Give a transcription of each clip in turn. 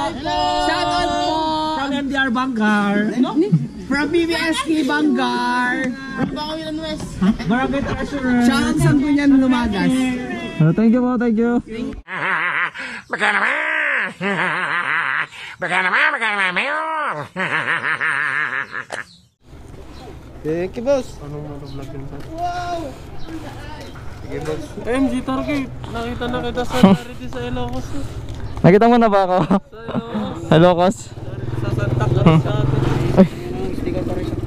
Shout out po! From MDR Bangar. From BBSK Bangar. From Bangawilan West. Barangay Treasurer. Shout out sa Sanggunian Lumagas. Thank you po, thank you. Baka naman! Baka naman, mayor! Thank you, boss. Anong vlog yun? Wow! Sige, boss. MG Target, nakita na kita sa Charity sa Ilocos. Nakita mo na ba ako? Sa Ilocos. Hello, Kos. Sa Santa Cruz sa atin. Ay, Sticker pa rin siya.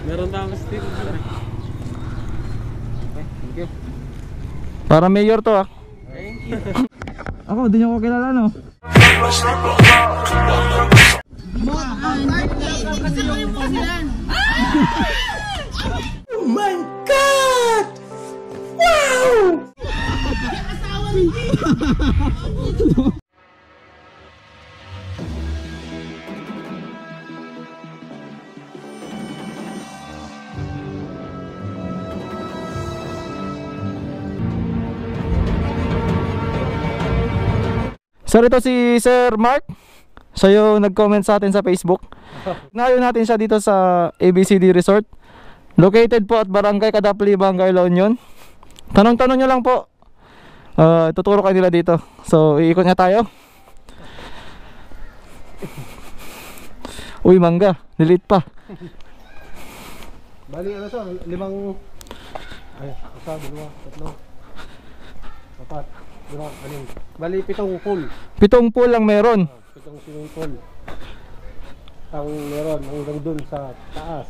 Meron na akong stick. Thank you. para mayor to ah. Thank you. Ako, di niyo ko kilala no? Oh my God! Wow! Sir, ito si Sir Mark. Siya yung nag-comment sa atin sa Facebook. Ngayon natin siya dito sa ABCD Resort. Located po at Barangay Kadapli, Barangay La Union. Tanong-tanong nyo lang po. Tuturo kayo nila dito. So, iikot nga tayo. Uy, mangga. Nilit pa. Bali, ano siya? 5... Ay, isa, 2, 3, 4, 5, 6. Bali, 7 pool. 7 pool lang meron. 7 swimming pool. Ang meron hanggang dun sa taas.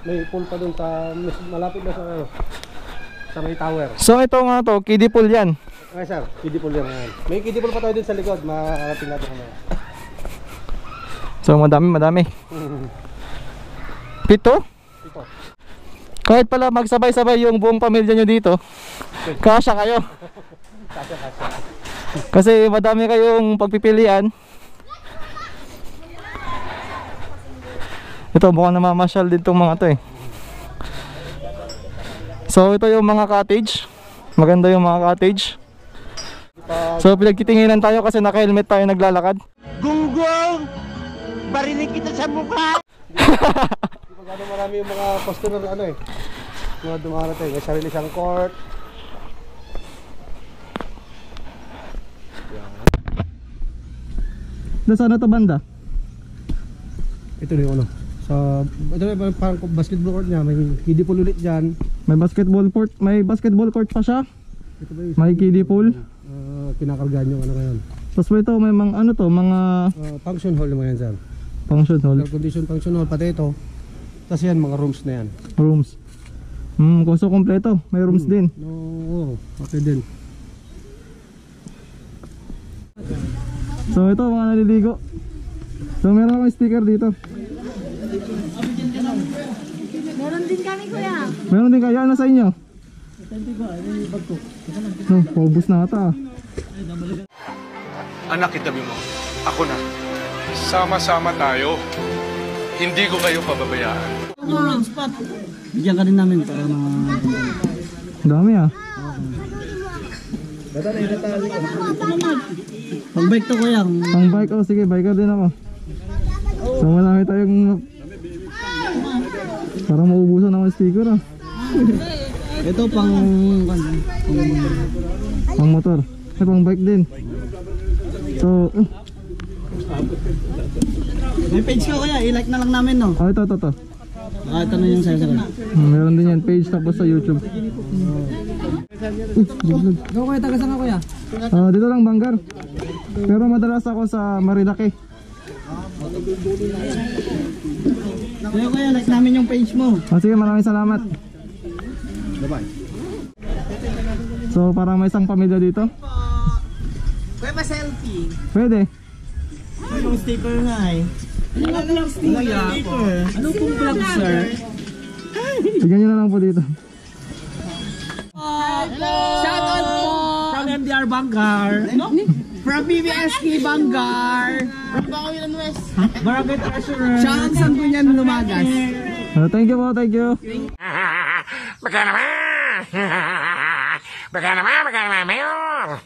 May pool pa dun sa malapit na sa sa may tower. So, ito nga to, kiddie pool yan. Ay, sir, kiddie pool yan. May kiddie pool pa tayo dun sa likod. Makakarating natin kami. So, madami. 7? Ito. Kahit pala magsabay-sabay yung buong pamilya nyo dito, kasya kayo. Kasya. Kasi madami kayong pagpipilian. Ito, mukhang namamasyal din tong mga to eh. So, ito yung mga cottage. Maganda yung mga cottage. So, pinagtitinginan tayo kasi naka-helmet tayo naglalakad. Gunggong! Barinig kita sa mukha! Pag marami yung mga customer ano eh. Mga dumarating. May sarili siyang court. Saan na to banda? Ito na yung ano. Ito na parang basketball court niya. May kiddie pool ulit dyan. May basketball court pa siya. Ito ba yung May kiddie pool. kinakargaan yung ano ngayon. Tapos ito may mga ano to, mga Function hall naman yan, sir. function hall, Air condition function hall, pati ito. Tapos yan, mga rooms na yan. rooms. Kuso kompleto, may rooms din. Oo, okay din. So ito mga naliligo. So meron akong sticker dito. Meron din kami, kuya. Meron din kaya na sa inyo? No, paubos na ata. Anak, itabi mo. Ako na. Sama-sama tayo. Hindi ko kayo pababayaan. Bigyan ka rin namin para mga... Dami ah. Pag bike to kuya. Pang bike, oh sige, biker din ako. So marami tayong para maubusan ng sticker ah. Ito pang Pang motor. Ay, pang bike din. So, may page ka kuya, i-like na lang namin no. ito. Ito na yung sa'yo. Meron din yan, page tapos sa YouTube. Go kuya, taga saan ka kuya? Dito lang Bangar. Pero madalas ako sa Marilaki. Kuya kuya, like namin yung page mo. Sige, maraming salamat. Bye-bye. So, parang may isang pamilya dito. Kuya, pa-selfie. Pwede. Yung sticker nga eh. Ano sticker? Ano pong vlog sir? Tignan nyo na lang po dito. Shout out po! From MDR Bangar. From BBSK Bangar. From Bangawilan West. Barangay Treasurer. Shout out sa Sanggunian Lumagas. Thank you po, thank you. Baka naman! Baka naman, mayor!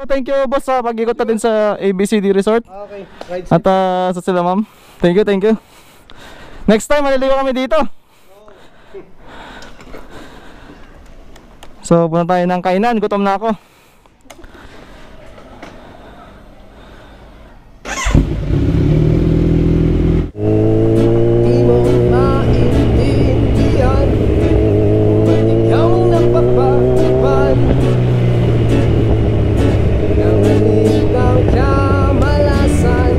Thank you boss sa pag-ikot natin sa ABCD Resort. Okay, right. At sa sila ma'am. Thank you, thank you. Next time maliligo kami dito. So punta tayo ng kainan, gutom na ako. Di mo maintindihan, ba't ikaw napapaglaban ng malinaw kamalasan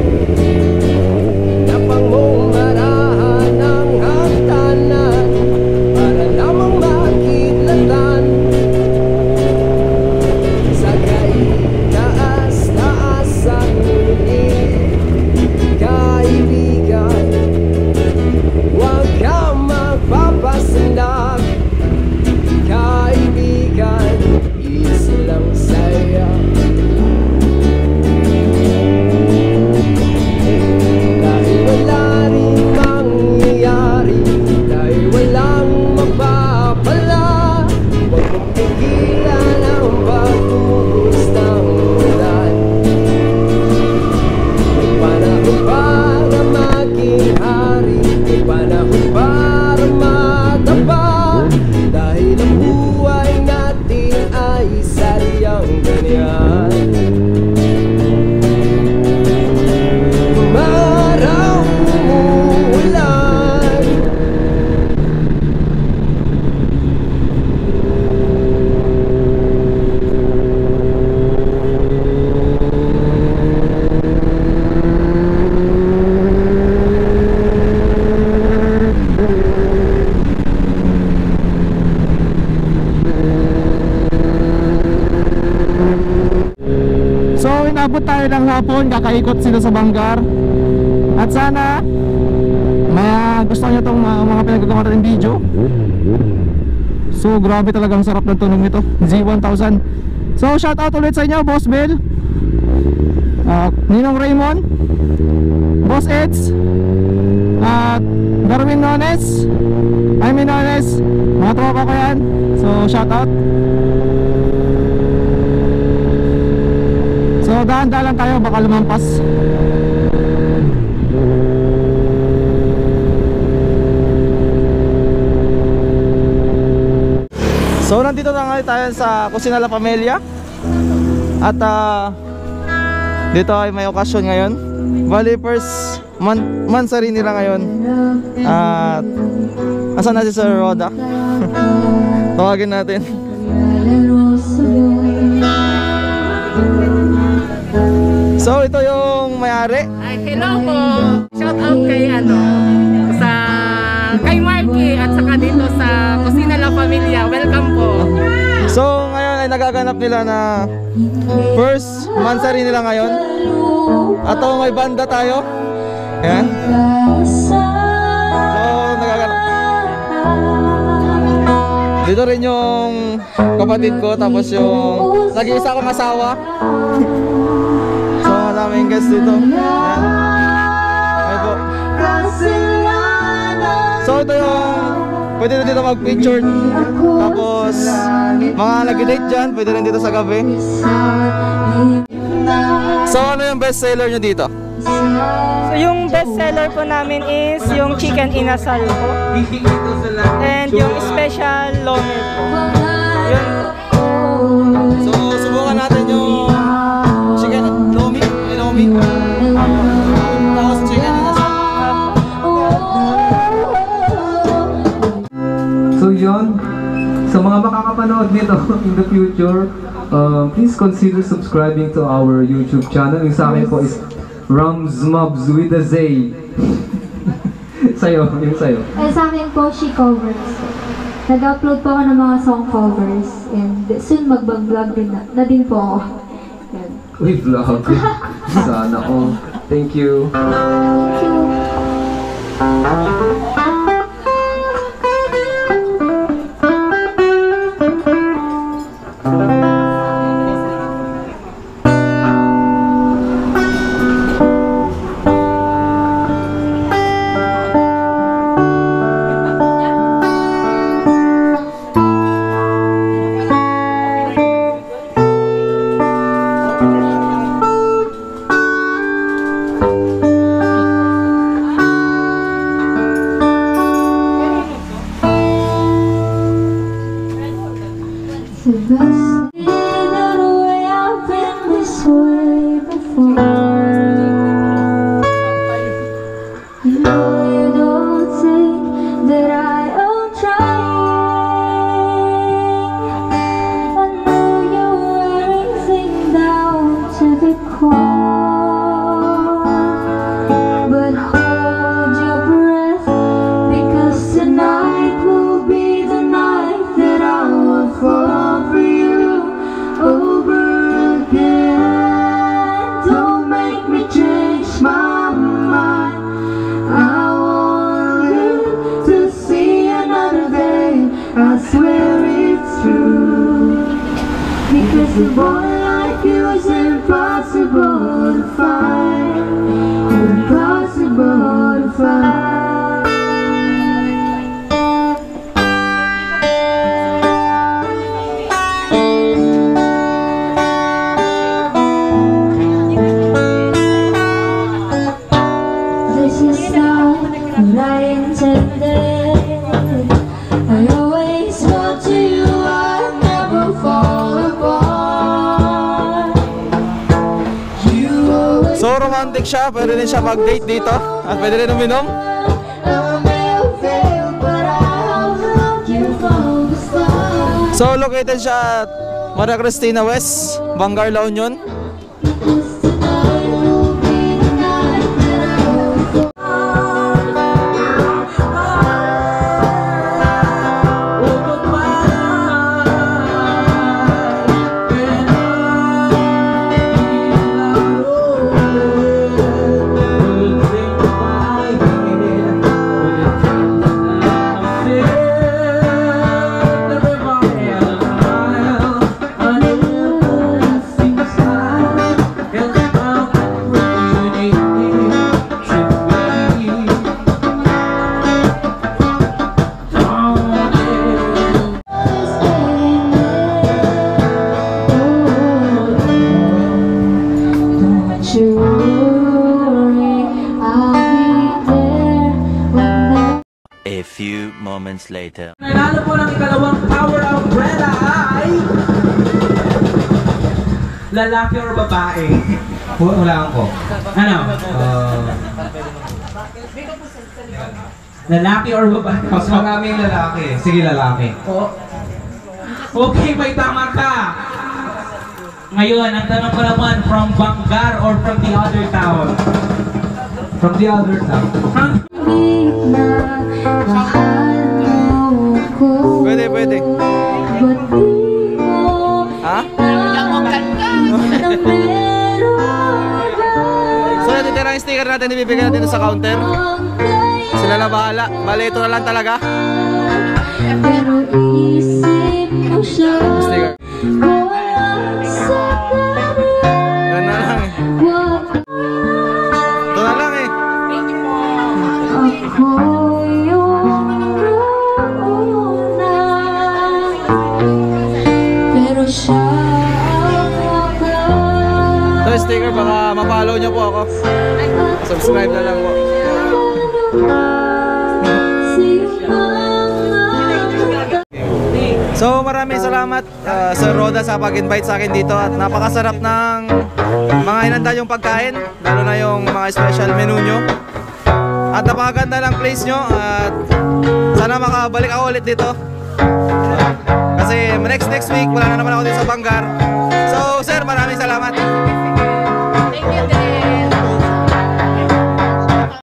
na pangmumarahan ng hagdanan para lamang makidlatan sa taas-taasan ngunit kaibigan, huwag kang magpapasandag. Kaibigan, isa lang saya. Dahil wala rin mangyayari, dahil walang mapapala, huwag mong pigilan ang pagtubos ng ulan. May panahon para maging hari, may panahon para mataba, dahil ang buhay natin ay sadyang ganyan. Umaraw, umuulan, So inabot tayo ng hapon, kakaikot sila sa Bangar. At sana may gusto nyo itong mga pinagagawa natin video. So grabe talagang sarap ng tunog nito, Z1000. So shout out ulit sa inyo, Boss Bill, Ninong Raymond, Boss Eds, at Darwin Nones, Amy Nones, mga tropa ko yan. So shout out. So dahan-dahan lang tayo, baka lumampas. So nandito na nga tayo sa Kusina La Familia. At dito ay may okasyon ngayon. Bali first mansari nila ngayon. At asan na si Sir Roda? Tawagin natin. So ito yung may-ari. Ay, hello po. Shout out kay kay Marky at saka dito sa Kusina La Familia. Welcome po. So ngayon ay nagaganap nila na first mansari nila ngayon. At may banda tayo. Ayan. So nagaganap. Dito rin yung kapatid ko, tapos yung nag-iisa akong asawa. So maraming guests dito. Ayan. Okay po. So ito yung pwede rin dito mag-picture. Tapos mga nag-date dyan, pwede rin dito sa gabi. So ano yung best seller nyo dito? So yung best seller po namin is yung chicken inasal po. And yung special lomi po. Yun po. So subukan natin yung chicken lomi. Tapos chicken inasal. So yun, sa mga makakapanood nito in the future, please consider subscribing to our YouTube channel. Yung sa akin po is Ramsmobs with a Z. Sa'yo, yung sa'yo. Sa akin po, She Covers. Nag-upload po ako ng mga song covers. And soon mag-vlog na din po ako. Yan. Uy, vlog. Sana all. Thank you. Thank you. way before. You know you don't think that I am trying. I know you're everything down to the core, but hold your breath, because tonight will be the night that I will fall for you over again. Don't make me change my mind. I won't live to see another day. I swear it's true, because a boy like you is impossible to find. Impossible to find. This is not what I intended. I always want to you, I never fall apart. You always So romantic siya, pwede din siya mag-date dito at pwede rin uminom. will fail, but I'll love you from the start. So located siya at Maria Cristina West, Bangar, La Union. Because tonight will be the night that I will A few moments later. Nanalo po ng ikalawang Power Umbrella ay lalaki or babae? Wala ko. Ano? Lalaki or babae? Mas maraming lalaki. Sige, lalaki. Okay, may tama ka. Ngayon, ang tanong ko naman, from Bangar or from the other town? From the other town. Pwede, pwede. Ha? So natitira yung sticker natin, ibibigay natin sa counter. Sila na bahala. Bale, ito na lang talaga. Sticker. Yan na lang eh. Ito na lang eh. Ito yung sticker, baka ma-follow nyo po ako. Subscribe na lang po. So maraming salamat Sir Roda sa pag-invite sa akin dito at napakasarap ng mga hinanda yung pagkain, lalo na yung mga special menu nyo. At napakaganda ng place nyo at sana makabalik ako ulit dito. Kasi next week wala na naman ako dito sa Bangar. So sir, maraming salamat.